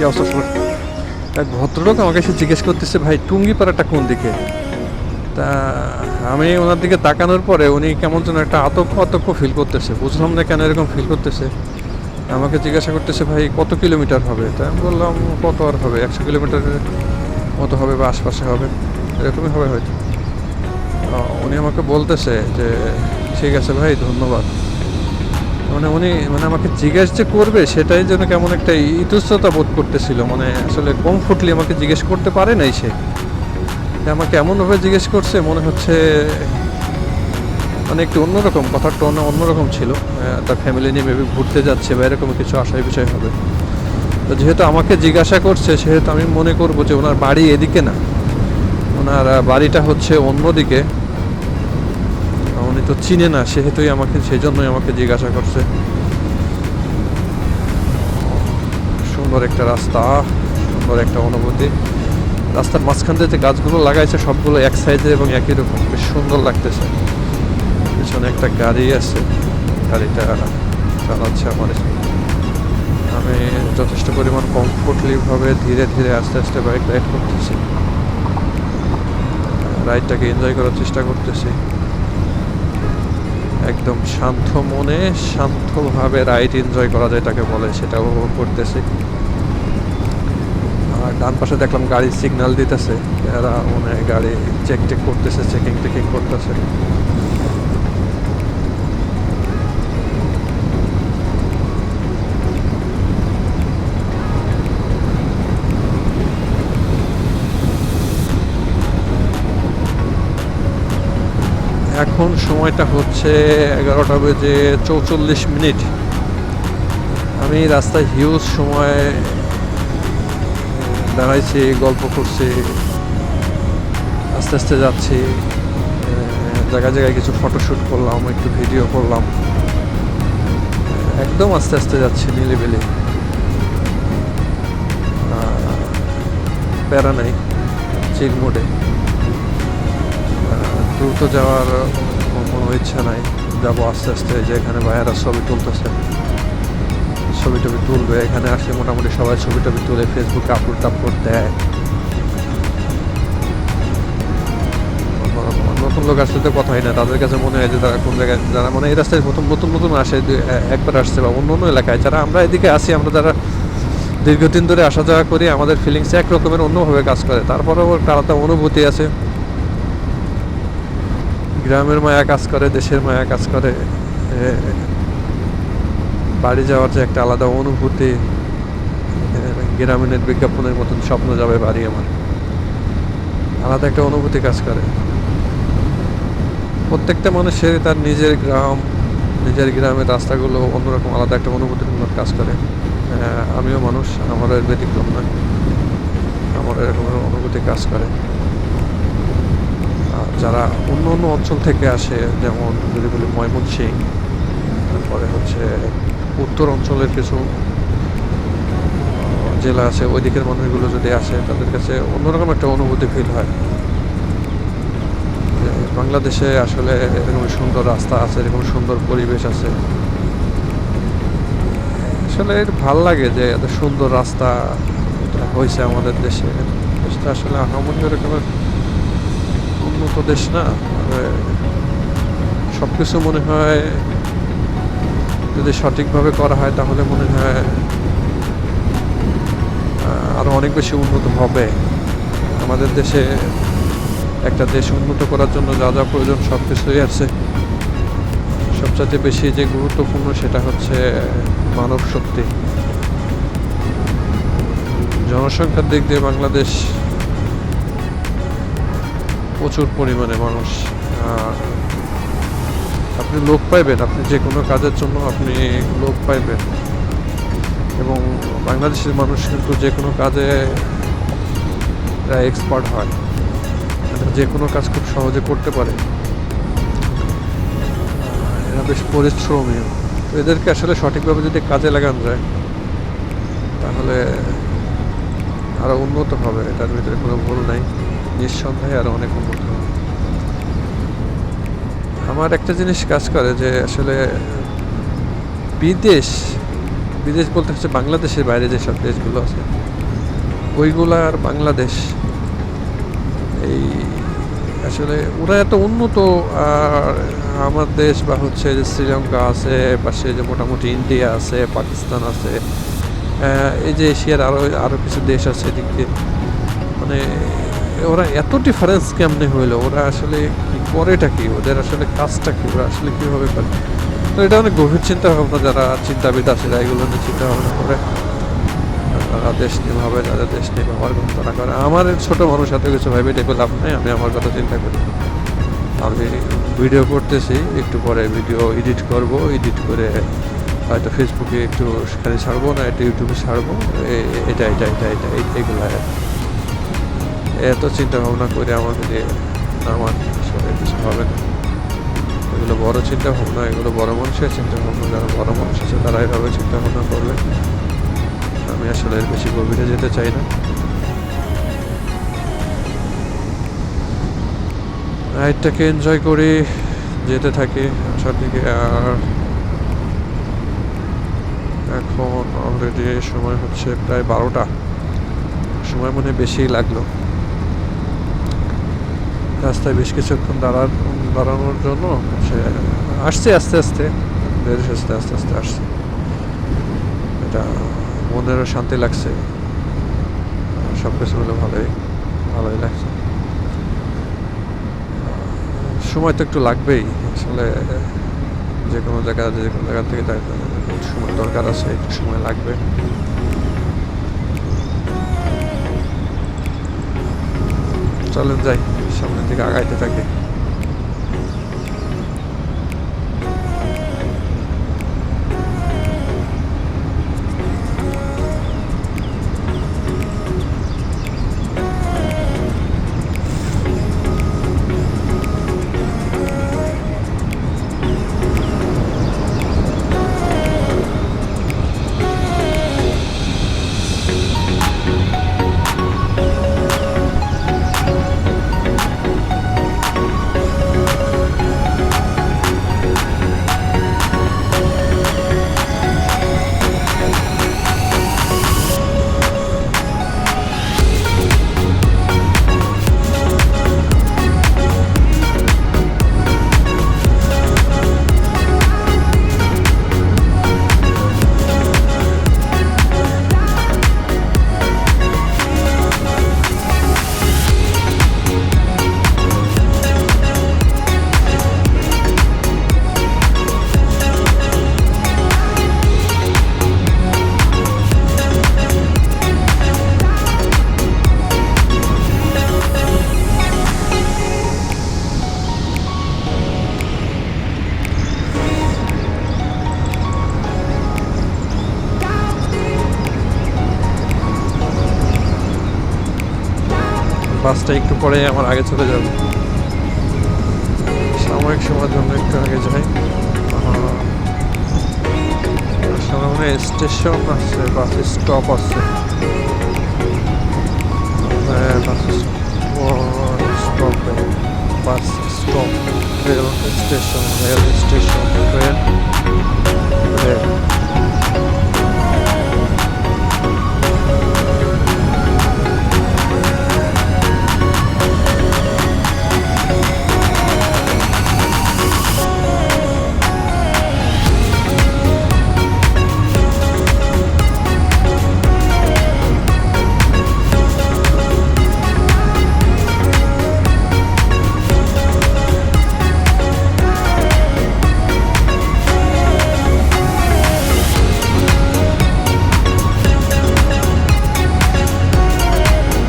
কি অবস্থা সবার? এক ভদ্রলোক আমাকে এসে জিজ্ঞেস করতেছে, ভাই টুঙ্গিপাড়াটা কোন দিকে? তা আমি ওনার দিকে তাকানোর পরে উনি কেমন যেন একটা আতঙ্ক ফিল করতেছে, বুঝলাম না কেন এরকম ফিল করতেছে। আমাকে জিজ্ঞাসা করতেছে, ভাই কত কিলোমিটার হবে? তা আমি বললাম, কত আর হবে, 100 কিলোমিটারের মতো হবে বা আশপাশে হবে, এরকমই হবে হয়তো। উনি আমাকে বলতেছে যে ঠিক আছে ভাই, ধন্যবাদ। মানে উনি মানে আমাকে জিজ্ঞেস যে করবে সেটাই যেন কেমন একটা ইতস্ততা বোধ করতেছিল, মানে আসলে কমফোর্টলি আমাকে জিজ্ঞেস করতে পারে নাই সে। আমাকে এমনভাবে জিজ্ঞেস করছে মনে হচ্ছে মানে একটু অন্যরকম, কথার টোন অন্যরকম ছিল। তার ফ্যামিলি নিয়ে মেবি ঘুরতে যাচ্ছে বা এরকম কিছু আশার বিষয় হবে। তো যেহেতু আমাকে জিজ্ঞাসা করছে সেহেতু আমি মনে করব যে ওনার বাড়ি এদিকে না, ওনার বাড়িটা হচ্ছে অন্যদিকে। উনি তো চিনে না, সেহেতুই আমাকে, সেই জন্যই আমাকে জিজ্ঞাসা করছে। সুন্দর একটা রাস্তা, সুন্দর একটা অনুভূতি। রাস্তার মাঝখান দিয়ে যে গাছগুলো লাগাইছে সবগুলো এক সাইজের এবং একই রকম, বেশ সুন্দর লাগতেছে। পিছনে একটা গাড়ি আছে, গাড়িটা চালাচ্ছে আমার। আমি যথেষ্ট পরিমাণ কমফোর্টলিভাবে ধীরে ধীরে আস্তে আস্তে বাইক রাইড করতেছি, রাইডটাকে এনজয় করার চেষ্টা করতেছি। একদম শান্ত মনে শান্তভাবে রাইড এনজয় করা যায় তাকে বলে, সেটা উপভোগ করতেছি। আর ডান পাশে দেখলাম গাড়ি সিগন্যাল দিতেছে, এরা মানে গাড়ি চেক করতেছে, চেকিং করতেছে। এখন সময়টা হচ্ছে 11:44। আমি রাস্তায় হিউজ সময় দাঁড়াইছি, গল্প করছি, আস্তে আস্তে যাচ্ছি। জায়গায় জায়গায় কিছু ফটোশ্যুট করলাম, একটু ভিডিও করলাম। একদম আস্তে আস্তে যাচ্ছি, নিলিবিলি, প্যারা নাই, চিল মোডে। দ্রুত যাওয়ার কোনো ইচ্ছা নাই, যাবো আস্তে আস্তে। যে এখানে ভাইয়ারা ছবি তুলতেছে, ছবি টবি তুলবে, এখানে আসে মোটামুটি সবাই ছবি টবি তুলে ফেসবুকে আপলোড দেয়। নতুন লোক আসলে তো কথাই না, তাদের কাছে মনে হয় যে তারা কোন জায়গায়, যারা মানে এই রাস্তায় প্রথম নতুন আসে, একবার আসছে বা অন্য এলাকায়, যারা আমরা এদিকে আসি, আমরা যারা দীর্ঘদিন ধরে আসা যাওয়া করি, আমাদের ফিলিংস এক রকমের অন্যভাবে কাজ করে। তারপরেও একটা আলাদা অনুভূতি আছে, গ্রামের মায়া কাজ করে, দেশের মায়া কাজ করে। বাড়ি যাওয়ার যে একটা আলাদা অনুভূতি, গ্রামীণের বিজ্ঞাপনের মতন স্বপ্ন যাবে বাড়ি আমার, আলাদা একটা অনুভূতি কাজ করে। প্রত্যেকটা মানুষের তার নিজের গ্রাম, নিজের গ্রামের রাস্তাগুলো অন্যরকম আলাদা একটা অনুভূতির মতো কাজ করে। আমিও মানুষ, আমারও এর ব্যতিক্রম নয়, আমার এরকম অনুভূতি কাজ করে। যারা অন্য অঞ্চল থেকে আসে, যেমন যদি বলি ময়মনসিংহ, তারপরে হচ্ছে উত্তর অঞ্চলের কিছু জেলা আছে, ওই দিকের মানুষগুলো যদি আসে, তাদের কাছে অন্যরকম একটা অনুভূতি ফিল হয়। বাংলাদেশে আসলে এরকম সুন্দর রাস্তা আছে, এরকম সুন্দর পরিবেশ আছে। আসলে ভাল লাগে যে এত সুন্দর রাস্তা হয়েছে আমাদের দেশে। দেশটা আসলে আহামরি এরকমের উন্নত দেশ না, সব কিছু মনে হয় যদি সঠিকভাবে করা হয় তাহলে মনে হয় আরো অনেক বেশি উন্নত হবে। আমাদের দেশে একটা দেশ উন্নত করার জন্য যা যা প্রয়োজন সব কিছুই আছে। সবচেয়ে বেশি যে গুরুত্বপূর্ণ সেটা হচ্ছে মানব শক্তি। জনসংখ্যার দিক দিয়ে বাংলাদেশ প্রচুর পরিমাণে মানুষ, আপনি লোক পাইবেন, আপনি যে কোনো কাজের জন্য আপনি লোক পাইবেন। এবং বাংলাদেশের মানুষ কিন্তু যে কোনো কাজে এক্সপার্ট হয়, যে কোনো কাজ খুব সহজে করতে পারে। এরা বেশ পরিশ্রমীও। তো এদেরকে আসলে সঠিকভাবে যদি কাজে লাগানো যায় তাহলে আরও উন্নত হবে, এটার ভিতরে কোনো ভুল নাই, নিঃসন্দেহে আরও অনেক উন্নত হবে। আমার একটা জিনিস কাজ করে যে আসলে বিদেশ বলতে হচ্ছে বাংলাদেশের বাইরে যেসব দেশগুলো আছে, ওইগুলা আর বাংলাদেশ, এই আসলে ওরা এত উন্নত, আর আমার দেশ বা হচ্ছে যে শ্রীলঙ্কা আছে, পাশে যে মোটামুটি ইন্ডিয়া আছে, পাকিস্তান আছে, এই যে এশিয়ার আরও কিছু দেশ আছে এদিকে, মানে ওরা এত ডিফারেন্স কেমনে হইলো, ওরা আসলে কি করেটা কি, ওদের আসলে কাজটা কি, ওরা আসলে কীভাবে করে। তো এটা অনেক গভীর চিন্তা ভাবনা, যারা চিন্তাবিদ আছে যারা এগুলো নিয়ে চিন্তা ভাবনা করে, তারা দেশ নিয়ে ভাবে, যাদের দেশ নিয়ে ভাবার কথা তারা করে। আমার ছোটো মানুষ এত কিছু ভাবে দেখে লাভ নেই, আমি আমার কথা চিন্তা করি। আমি ভিডিও করতেছি, একটু পরে ভিডিও এডিট করব, এডিট করে হয়তো ফেসবুকে একটু খালি ছাড়বো, না একটু ইউটিউবে ছাড়বো, এটা এটা এটা এটা এইগুলো এত চিন্তা ভাবনা করে আমাকে দিয়ে আমার আসলে কিছু হবে না। এগুলো বড় চিন্তা ভাবনা, এগুলো বড় মানুষের চিন্তা ভাবনা, যারা বড় মানুষ আছে তারা এভাবে চিন্তা ভাবনা করবে। আমি আসলে এর বেশি গভীরে যেতে চাই না। রাইডটাকে এনজয় করি, যেতে থাকি আসার দিকে। আর এখন অলরেডি সময় হচ্ছে প্রায় 12টা, সময় মনে বেশিই লাগলো। রাস্তায় বেশ কিছুক্ষণ দাঁড়ানোর জন্য আসছে, আস্তে আস্তে বেশ আস্তে আস্তে আস্তে আসছে। এটা মনেরও শান্তি লাগছে, সব কিছু মিলে ভালোই লাগছে। সময় তো একটু লাগবেই আসলে, যে কোনো জায়গা থেকে সময় দরকার আছে, একটু সময় লাগবে। চলেন যাই, সামনের দিকে আগাইতে থাকি। বাসটা একটু পরে আমার আগে চলে যাবে, সাময়িক সময়ের জন্য একটু আগে যাই। সামনে স্টেশন আছে, বাস স্টপ আছে, bus stop, rail station, train,